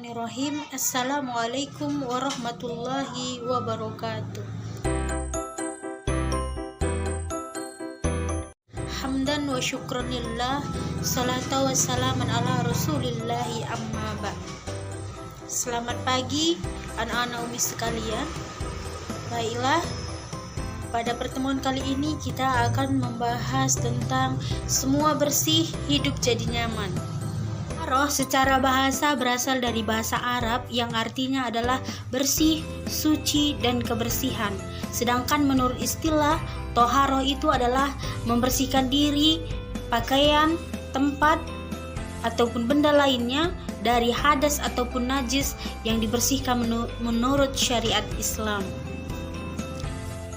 Bismillahirrahmanirrahim. Assalamualaikum warahmatullahi wabarakatuh. Hamdan wa syukranillah, salatu wa salaman ala rasulillahi amma ba'd. Selamat pagi anak-anak umi sekalian. Baiklah, pada pertemuan kali ini kita akan membahas tentang semua bersih hidup jadi nyaman. Toharoh secara bahasa berasal dari bahasa Arab yang artinya adalah bersih, suci, dan kebersihan. Sedangkan menurut istilah, toharoh itu adalah membersihkan diri, pakaian, tempat, ataupun benda lainnya dari hadas ataupun najis yang dibersihkan menurut syariat Islam.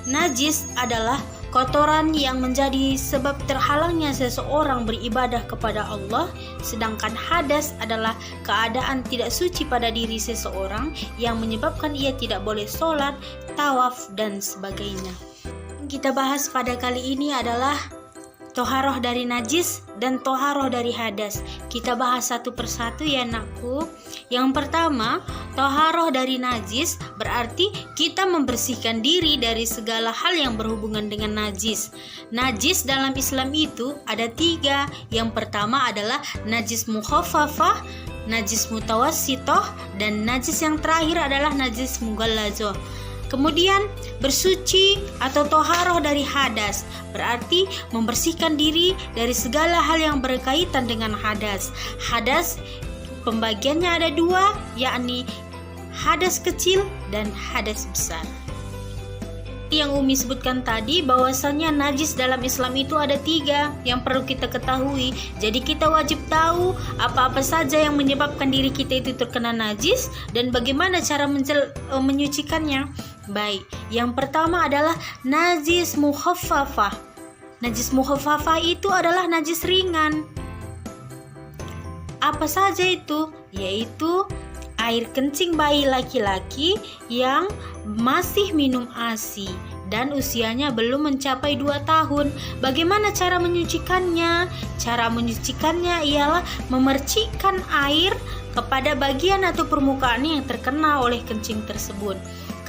Najis adalah kotoran yang menjadi sebab terhalangnya seseorang beribadah kepada Allah, sedangkan hadas adalah keadaan tidak suci pada diri seseorang yang menyebabkan ia tidak boleh sholat, tawaf, dan sebagainya. Yang kita bahas pada kali ini adalah toharoh dari najis dan toharoh dari hadas. Kita bahas satu persatu ya anakku. Yang pertama, toharoh dari najis berarti kita membersihkan diri dari segala hal yang berhubungan dengan najis. Najis dalam Islam itu ada 3. Yang pertama adalah najis mukhaffafah, najis mutawassithah, dan najis yang terakhir adalah najis mughallazah. Kemudian bersuci atau toharoh dari hadas berarti membersihkan diri dari segala hal yang berkaitan dengan hadas. Hadas pembagiannya ada 2, yakni hadas kecil dan hadas besar. Yang Umi sebutkan tadi bahwasannya najis dalam Islam itu ada 3 yang perlu kita ketahui. Jadi kita wajib tahu apa-apa saja yang menyebabkan diri kita itu terkena najis dan bagaimana cara menyucikannya. Baik, yang pertama adalah najis mukhaffafah. Najis mukhaffafah itu adalah najis ringan. Apa saja itu? Yaitu air kencing bayi laki-laki yang masih minum ASI dan usianya belum mencapai 2 tahun. Bagaimana cara menyucikannya? Cara menyucikannya ialah memercikkan air kepada bagian atau permukaan yang terkena oleh kencing tersebut.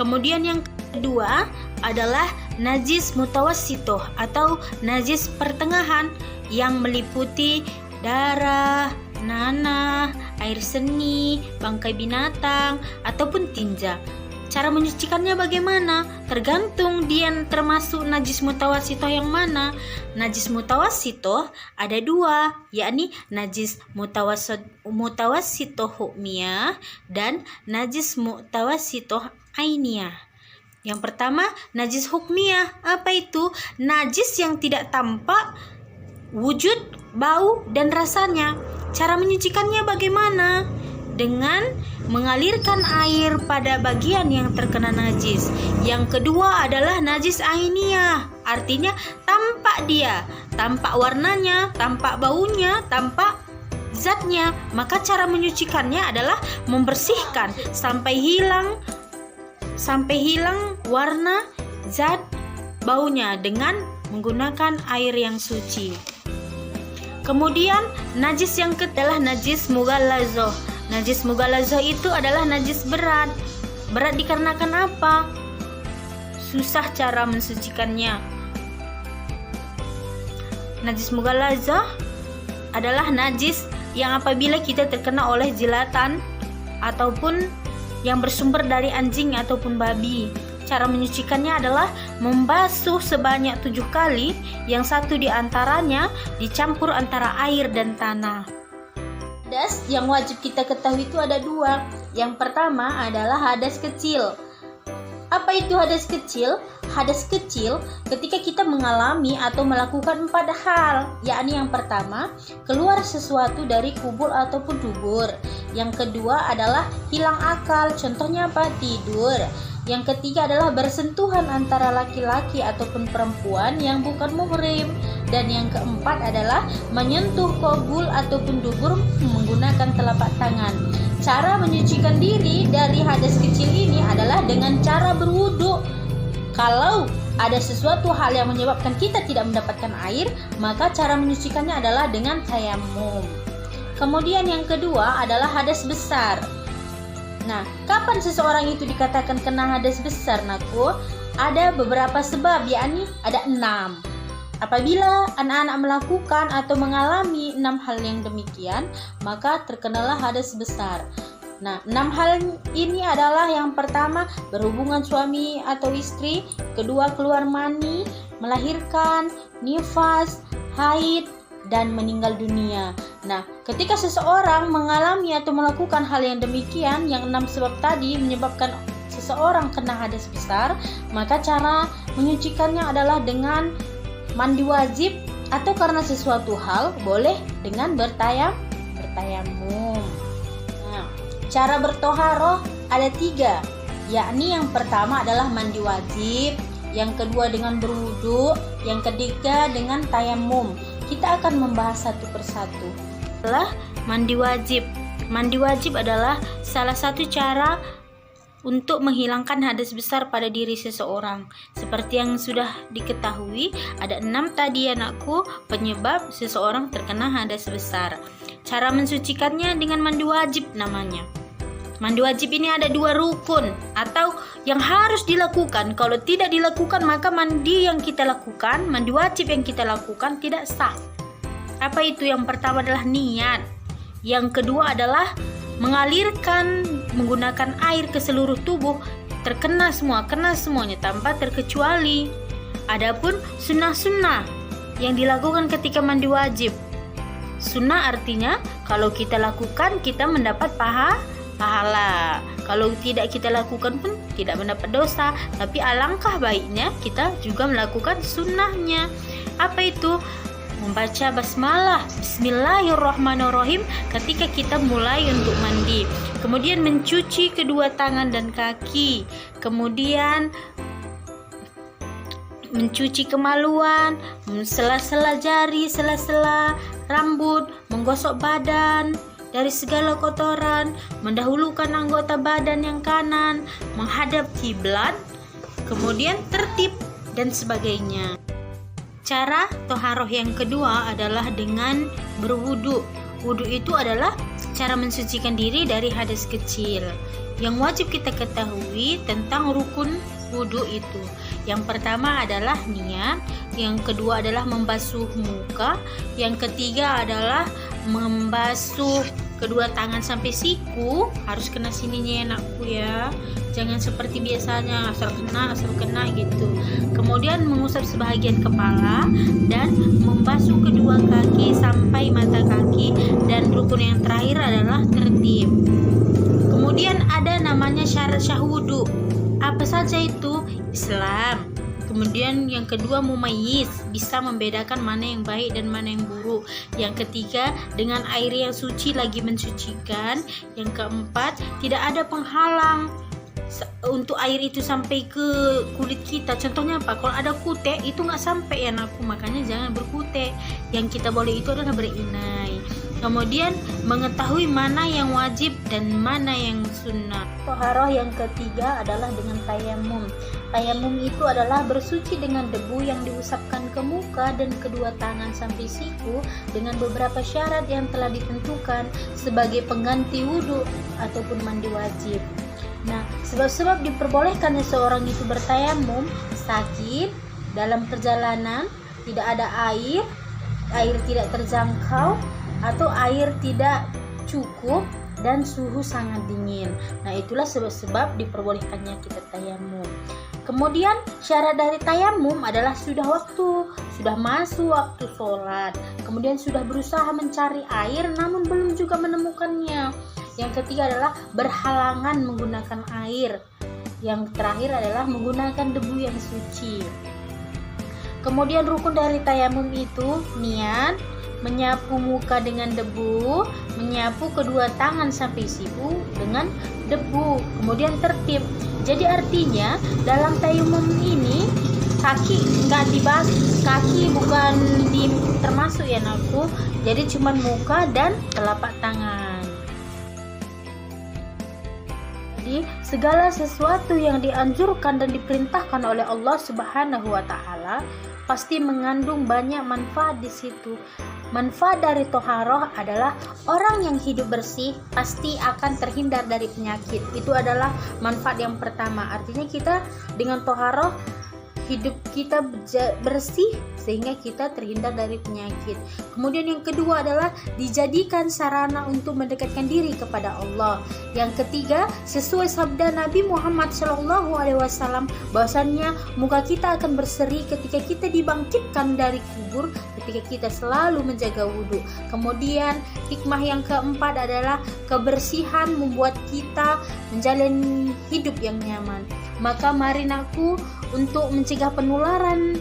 Kemudian yang kedua adalah najis mutawassithah atau najis pertengahan yang meliputi darah, nanah, air seni, bangkai binatang, ataupun tinja. Cara menyucikannya bagaimana? Tergantung dia termasuk najis mutawassithah yang mana. Najis mutawassithah ada 2, yakni najis mutawassithah hukmiyah dan najis mutawassithah ainiyah. Yang pertama, najis hukmiyah. Apa itu? Najis yang tidak tampak wujud, bau, dan rasanya. Cara menyucikannya bagaimana? Dengan mengalirkan air pada bagian yang terkena najis. Yang kedua adalah najis ainiyah. Artinya tampak dia, tampak warnanya, tampak baunya, tampak zatnya. Maka cara menyucikannya adalah membersihkan sampai hilang warna, zat, baunya dengan menggunakan air yang suci. Kemudian najis yang kedua adalah najis mughallazah. Najis mughallazah itu adalah najis berat. Berat dikarenakan apa? Susah cara mensucikannya. Najis mughallazah adalah najis yang apabila kita terkena oleh jilatan ataupun yang bersumber dari anjing ataupun babi. Cara menyucikannya adalah membasuh sebanyak 7 kali, yang 1 diantaranya dicampur antara air dan tanah. Hadas yang wajib kita ketahui itu ada 2. Yang pertama adalah hadas kecil. Apa itu hadas kecil? Hadas kecil ketika kita mengalami atau melakukan 4 hal, yakni yang pertama, keluar sesuatu dari kubur ataupun dubur. Yang kedua adalah hilang akal, contohnya apa? Tidur. Yang ketiga adalah bersentuhan antara laki-laki ataupun perempuan yang bukan muhrim. Dan yang keempat adalah menyentuh kubul ataupun dubur menggunakan telapak tangan. Cara menyucikan diri dari hadas kecil ini adalah dengan cara berwudu. Kalau ada sesuatu hal yang menyebabkan kita tidak mendapatkan air, maka cara menyucikannya adalah dengan tayammum. Kemudian yang kedua adalah hadas besar. Nah, kapan seseorang itu dikatakan kena hadas besar, nakku? Ada beberapa sebab, yakni ada 6. Apabila anak-anak melakukan atau mengalami 6 hal yang demikian, maka terkenalah hadas besar. Nah, 6 hal ini adalah yang pertama, berhubungan suami atau istri, kedua, keluar mani, melahirkan, nifas, haid, dan meninggal dunia. Nah, ketika seseorang mengalami atau melakukan hal yang demikian, yang 6 sebab tadi menyebabkan seseorang kena hadas besar, maka cara menyucikannya adalah dengan mandi wajib, atau karena sesuatu hal boleh dengan bertayamum. Nah, cara bertoharoh ada 3, yakni yang pertama adalah mandi wajib, yang kedua dengan berwudu, yang ketiga dengan tayamum. Kita akan membahas satu persatu. Adalah mandi wajib. Mandi wajib adalah salah satu cara untuk menghilangkan hadas besar pada diri seseorang. Seperti yang sudah diketahui, ada 6 tadi anakku penyebab seseorang terkena hadas besar. Cara mensucikannya dengan mandi wajib namanya. Mandi wajib ini ada 2 rukun atau yang harus dilakukan. Kalau tidak dilakukan, maka mandi yang kita lakukan, mandi wajib yang kita lakukan tidak sah. Apa itu? Yang pertama adalah niat. Yang kedua adalah mengalirkan menggunakan air ke seluruh tubuh, kena semuanya tanpa terkecuali. Adapun sunnah-sunnah yang dilakukan ketika mandi wajib. Sunnah artinya kalau kita lakukan kita mendapat pahala. Kalau tidak kita lakukan pun tidak mendapat dosa. Tapi alangkah baiknya kita juga melakukan sunnahnya. Apa itu? Membaca basmalah, bismillahirrahmanirrahim ketika kita mulai untuk mandi. Kemudian mencuci kedua tangan dan kaki. Kemudian mencuci kemaluan, sela-sela jari, sela-sela rambut, menggosok badan dari segala kotoran, mendahulukan anggota badan yang kanan, menghadap kiblat, kemudian tertib dan sebagainya. Cara toharoh yang kedua adalah dengan berwudu. Wudu itu adalah cara mensucikan diri dari hadas kecil. Yang wajib kita ketahui tentang rukun wudu itu. Yang pertama adalah niat, yang kedua adalah membasuh muka, yang ketiga adalah membasuh kedua tangan sampai siku. Harus kena sininya ya anakku ya, jangan seperti biasanya asal kena gitu. Kemudian mengusap sebahagian kepala dan membasuh kedua kaki sampai mata kaki, dan rukun yang terakhir adalah tertib. Kemudian ada namanya syarat syah wudu. Apa saja itu? Islam. Kemudian yang kedua mumayyiz, bisa membedakan mana yang baik dan mana yang buruk. Yang ketiga, dengan air yang suci lagi mensucikan. Yang keempat, tidak ada penghalang untuk air itu sampai ke kulit kita. Contohnya apa? Kalau ada kutek itu nggak sampai ya anakku, makanya jangan berkutek. Yang kita boleh itu adalah berinai. Kemudian mengetahui mana yang wajib dan mana yang sunnah. Toharoh yang ketiga adalah dengan tayamum. Tayamum itu adalah bersuci dengan debu yang diusapkan ke muka dan kedua tangan sampai siku dengan beberapa syarat yang telah ditentukan sebagai pengganti wudhu ataupun mandi wajib. Nah, sebab-sebab diperbolehkan seseorang itu bertayamum: sakit, dalam perjalanan, tidak ada air tidak terjangkau, atau air tidak cukup, dan suhu sangat dingin. Nah, itulah sebab-sebab diperbolehkannya kita tayamum. Kemudian syarat dari tayamum adalah sudah masuk waktu sholat, kemudian sudah berusaha mencari air namun belum juga menemukannya. Yang ketiga adalah berhalangan menggunakan air. Yang terakhir adalah menggunakan debu yang suci. Kemudian rukun dari tayamum itu niat, menyapu muka dengan debu, menyapu kedua tangan sampai siku dengan debu, kemudian tertib. Jadi artinya dalam tayamum ini kaki nggak dibasuh, kaki bukan termasuk ya anakku, jadi cuma muka dan telapak tangan. Jadi segala sesuatu yang dianjurkan dan diperintahkan oleh Allah Subhanahu wa taala pasti mengandung banyak manfaat di situ. Manfaat dari toharoh adalah orang yang hidup bersih pasti akan terhindar dari penyakit. Itu adalah manfaat yang pertama. Artinya kita dengan toharoh hidup kita bersih sehingga kita terhindar dari penyakit. Kemudian yang kedua adalah dijadikan sarana untuk mendekatkan diri kepada Allah. Yang ketiga, sesuai sabda Nabi Muhammad SAW bahwasannya muka kita akan berseri ketika kita dibangkitkan dari kubur, ketika kita selalu menjaga wudhu. Kemudian hikmah yang keempat adalah kebersihan membuat kita menjalani hidup yang nyaman. Maka mari aku untuk mencegah penularan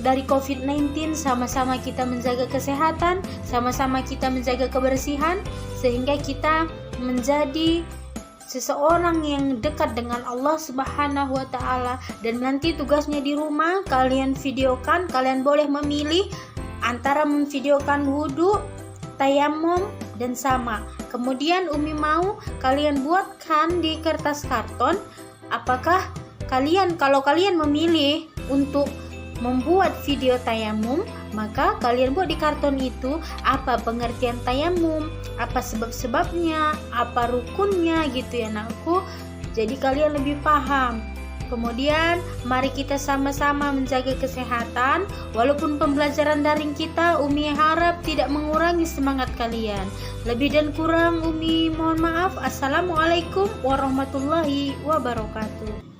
dari COVID-19, sama-sama kita menjaga kesehatan, sama-sama kita menjaga kebersihan, sehingga kita menjadi seseorang yang dekat dengan Allah Subhanahu wa Ta'ala. Dan nanti tugasnya di rumah kalian videokan, kalian boleh memilih antara memvideokan wudhu, tayamum, dan sama. Kemudian Umi mau kalian buatkan di kertas karton. Apakah kalau kalian memilih untuk membuat video tayamum, maka kalian buat di karton itu apa pengertian tayamum, apa sebab-sebabnya, apa rukunnya gitu ya anakku. Jadi kalian lebih paham. Kemudian mari kita sama-sama menjaga kesehatan. Walaupun pembelajaran daring kita, Umi harap tidak mengurangi semangat kalian. Lebih dan kurang Umi mohon maaf. Assalamualaikum warahmatullahi wabarakatuh.